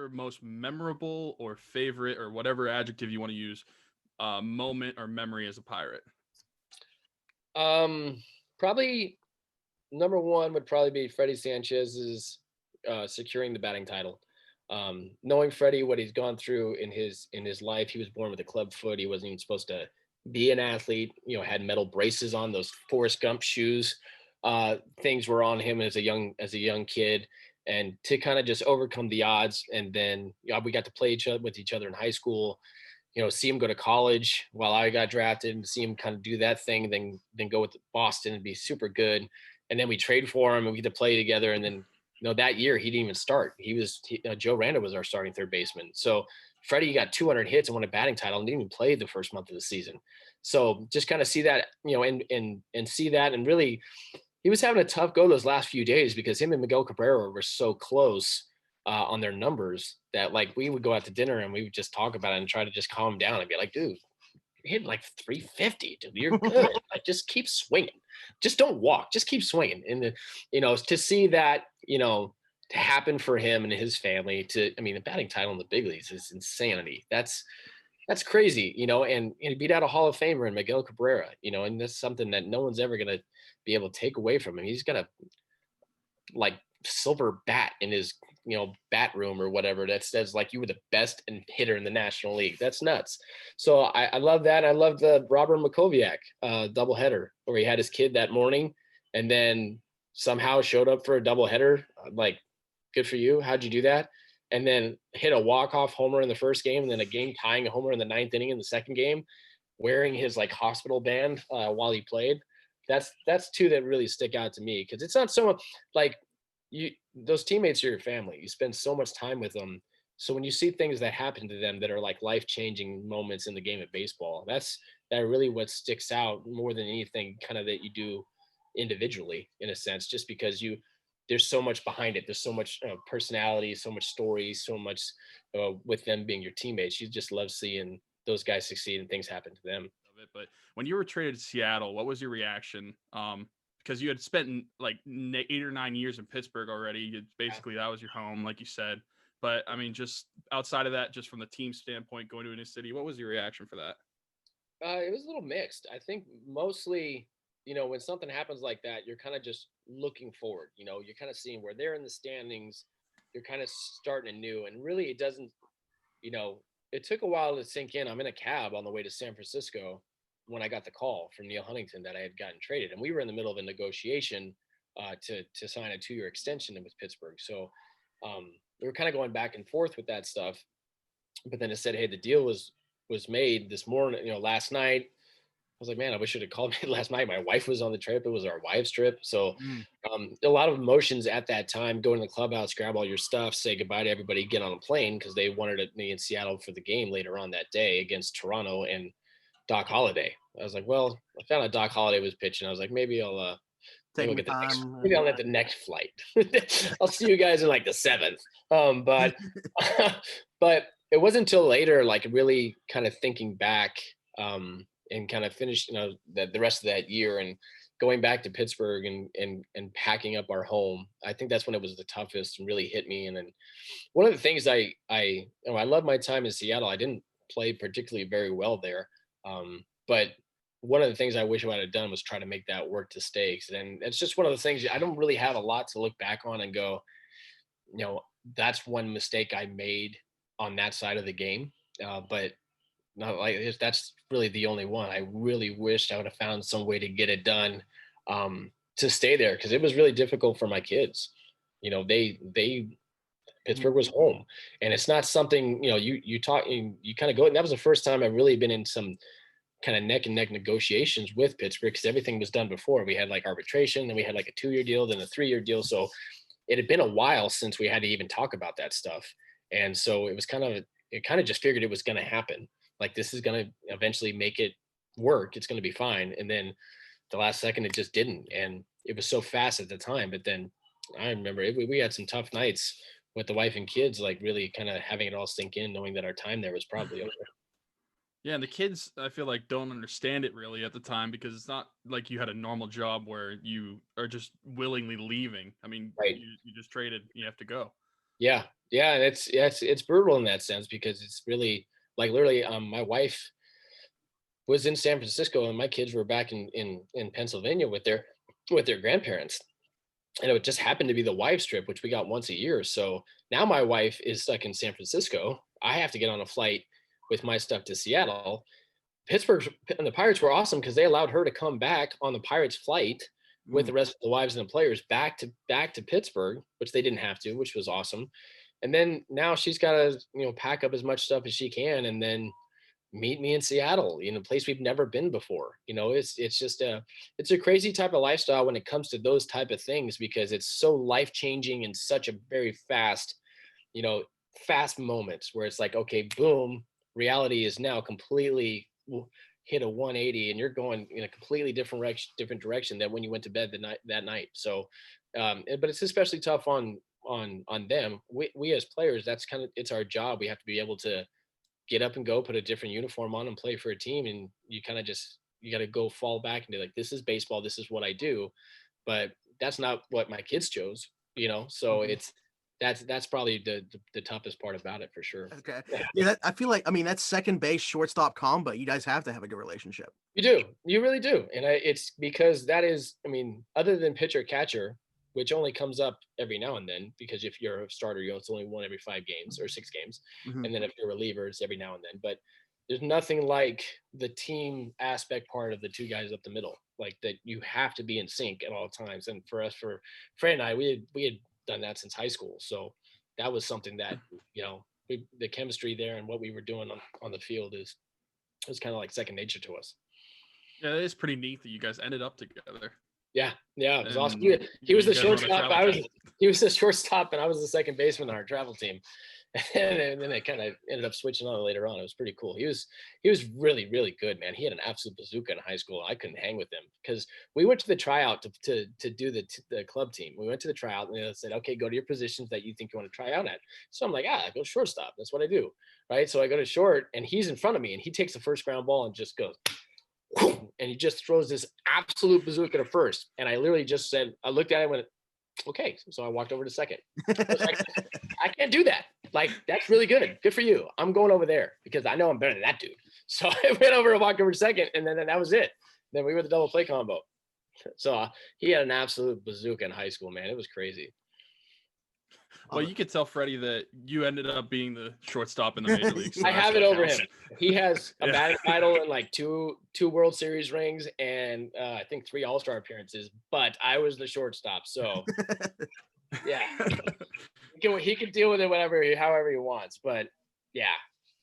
your most memorable or favorite or whatever adjective you want to use moment or memory as a Pirate? Um, Probably number one would probably be Freddy Sanchez's securing the batting title. Knowing Freddie, what he's gone through in his life, he was born with a club foot. He wasn't even supposed to be an athlete. Had metal braces on, those Forrest Gump shoes. Things were on him as a young kid, and to kind of just overcome the odds. And then we got to play with each other in high school. See him go to college while I got drafted, and see him kind of do that thing, then go with Boston and be super good. And then we trade for him and we get to play together. And then that year he didn't even start. Joe Randa was our starting third baseman. So Freddie got 200 hits and won a batting title and didn't even play the first month of the season. So just kind of see that, and see that, and really he was having a tough go those last few days because him and Miguel Cabrera were so close on their numbers that like we would go out to dinner and we would just talk about it and try to just calm him down and be like, dude, you're hitting like 350, dude. You're good. Like, just keep swinging. Just don't walk. Just keep swinging. And to see that, to happen for him and his family. The batting title in the big leagues is insanity. That's crazy, and he beat out a Hall of Famer in Miguel Cabrera, and that's something that no one's ever gonna be able to take away from him. He's got a like silver bat in his bat room or whatever that says like you were the best hitter in the National League. That's nuts. So I love that. I love the Robert Makoviak doubleheader where he had his kid that morning and then somehow showed up for a doubleheader. Like, good for you. How'd you do that? And then hit a walk-off homer in the first game, and then a game-tying homer in the ninth inning in the second game, wearing his like hospital band while he played. That's two that really stick out to me because it's not so much like those teammates are your family. You spend so much time with them. So when you see things that happen to them that are like life-changing moments in the game of baseball, that really what sticks out more than anything kind of that you do individually in a sense, just because there's so much behind it. There's so much personality, so much story, so much with them being your teammates. You just love seeing those guys succeed and things happen to them. But when you were traded to Seattle, what was your reaction? Because you had spent like 8 or 9 years in Pittsburgh already. Basically, that was your home, like you said. But I mean, just outside of that, just from the team standpoint, going to a new city, what was your reaction for that? It was a little mixed. I think mostly, when something happens like that, you're kind of just looking forward. You're kind of seeing where they're in the standings. You're kind of starting anew, and really, it doesn't. It took a while to sink in. I'm in a cab on the way to San Francisco when I got the call from Neil Huntington that I had gotten traded, and we were in the middle of a negotiation to sign a 2-year extension with Pittsburgh. So we were kind of going back and forth with that stuff. But then it said, hey, the deal was made this morning, last night. I was like, man, I wish you'd have called me last night. My wife was on the trip. It was our wife's trip. So a lot of emotions at that time, going to the clubhouse, grab all your stuff, say goodbye to everybody, get on a plane because they wanted me in Seattle for the game later on that day against Toronto and Doc Holliday. I was like, well, I found out Doc Holliday was pitching. I was like, maybe I'll Taking get the next, time. maybe I'll get the next flight. I'll see you guys in like the 7th. But but it wasn't until later, like really kind of thinking back and kind of finished, the rest of that year and going back to Pittsburgh and packing up our home. I think that's when it was the toughest and really hit me. And then one of the things I love my time in Seattle. I didn't play particularly very well there, but one of the things I wish I would have done was try to make that work to stay. And it's just one of the things I don't really have a lot to look back on and go, that's one mistake I made on that side of the game. But not like that's really the only one. I really wished I would have found some way to get it done to stay there because it was really difficult for my kids. They Pittsburgh was home, and it's not something you talk you kind of go. And that was the first time I've really been in some kind of neck and neck negotiations with Pittsburgh because everything was done before. We had like arbitration, then we had like a 2-year deal, then a 3-year deal. So it had been a while since we had to even talk about that stuff. And so it kind of just figured it was going to happen. Like, this is going to eventually make it work. It's going to be fine. And then the last second, it just didn't. And it was so fast at the time. But then I remember we had some tough nights with the wife and kids, like really kind of having it all sink in, knowing that our time there was probably over. Yeah, and the kids, I feel like, don't understand it really at the time because it's not like you had a normal job where you are just willingly leaving. I mean, Right. you just traded, you have to go. Yeah, yeah, it's brutal in that sense because it's really like literally. My wife was in San Francisco, and my kids were back in Pennsylvania with their grandparents, and it just happened to be the wives trip, which we got once a year. So now my wife is stuck in San Francisco. I have to get on a flight with my stuff to Seattle. Pittsburgh and the Pirates were awesome because they allowed her to come back on the Pirates flight with Mm. the rest of the wives and the players back to Pittsburgh, which they didn't have to, which was awesome. And then now she's got to pack up as much stuff as she can, and then meet me in Seattle, a place we've never been before. It's just it's a crazy type of lifestyle when it comes to those type of things because it's so life changing and such a very you know, fast moments where it's like, okay, boom, reality is now completely hit a 180 and you're going in a completely different direction than when you went to bed that night. So, but it's especially tough on them. We as players, it's our job. We have to be able to get up and go, put a different uniform on and play for a team. And you kind of just, you got to go fall back into like, this is baseball. This is what I do. But that's not what my kids chose. So Mhm. that's probably the toughest part about it for sure. Okay. Yeah, I feel like, I mean, that's second base, shortstop combo. You guys have to have a good relationship. You do. You really do. And it's because that is, I mean, other than pitcher catcher, which only comes up every now and then, because if you're a starter, it's only one every 5 games or 6 games. Mhm. And then if you're a reliever, it's every now and then. But there's nothing like the team aspect part of the two guys up the middle, like that you have to be in sync at all times. And for us, for Fred and I, we had done that since high school. So that was something that, the chemistry there and what we were doing on the field is kind of like second nature to us. Yeah, it is pretty neat that you guys ended up together. Yeah, yeah, it was awesome. And He was you the guys were on a shortstop. travel team. He was the shortstop, and I was the second baseman on our travel team. And then they kind of ended up switching on later on. It was pretty cool. He was really really good, man. He had an absolute bazooka in high school. I couldn't hang with him because we went to the tryout to do the club team. We went to the tryout and they said, okay, go to your positions that you think you want to try out at. So I'm like, I go shortstop. That's what I do, right? So I go to short, and he's in front of me, and he takes the first ground ball and just goes and he just throws this absolute bazooka to first. And I literally just said, I looked at it and went, okay. So I walked over to second. I was like, I can't do that. Like, that's really good. Good for you. I'm going over there because I know I'm better than that dude. So I went over and walked over to second, and then that was it. Then we were the double play combo. So he had an absolute bazooka in high school, man. It was crazy. Well, you could tell Freddie that you ended up being the shortstop in the major leagues. So I that's have it what over counts. him. He has a Yeah. batting title and like two World Series rings and I think 3 All-Star appearances. But I was the shortstop, so yeah, he can deal with it however he wants. But yeah,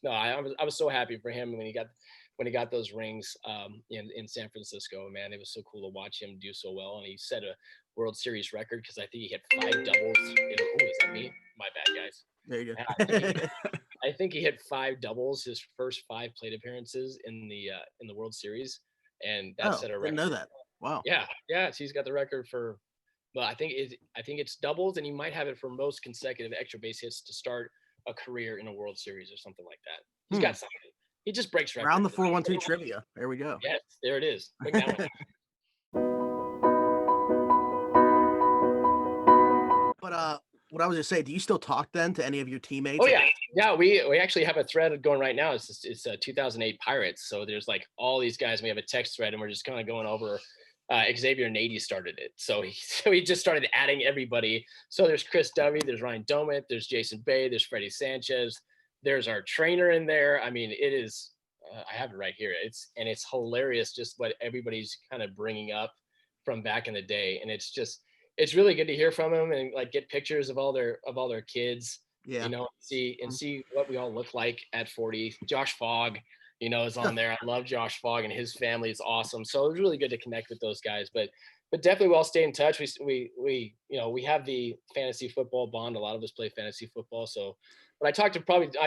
no, I was so happy for him when he got those rings in San Francisco. Man, it was so cool to watch him do so well, and he set a World Series record because I think he hit 5 doubles. Oh, is that me? My bad, guys. There you Yeah, go. I think he hit 5 doubles his first 5 plate appearances in the World Series, and that Oh, set a didn't know record. that. Wow. Yeah, yeah. So he's got the record for. Well, I think it's doubles, and he might have it for most consecutive extra base hits to start a career in a World Series or something like that. He's got something. He just breaks records. Around the 412 trivia. There we go. Yes, there it is. Bring that one. But what I was gonna say, do you still talk then to any of your teammates? Oh yeah, yeah. We actually have a thread going right now. It's 2008 Pirates. So there's like all these guys. And we have a text thread, and we're just kind of going over. Xavier Nady started it, so he just started adding everybody. So there's Chris Dovey, there's Ryan Domit, there's Jason Bay, there's Freddy Sanchez, there's our trainer in there. I mean, it is. I have it right here. It's hilarious just what everybody's kind of bringing up from back in the day, and it's really good to hear from them and like get pictures of all their kids, Yeah. see what we all look like at 40. Josh Fogg, is on there. I love Josh Fogg and his family is awesome. So it's really good to connect with those guys. But definitely we'll all stay in touch. We have the fantasy football bond. A lot of us play fantasy football. So but I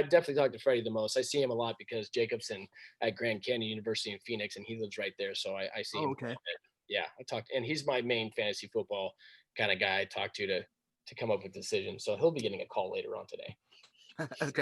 definitely talk to Freddie the most. I see him a lot because Jacobson at Grand Canyon University in Phoenix, and he lives right there. So I see him. Okay. Yeah, and he's my main fantasy football kind of guy I talk to come up with decisions. So he'll be getting a call later on today. Okay.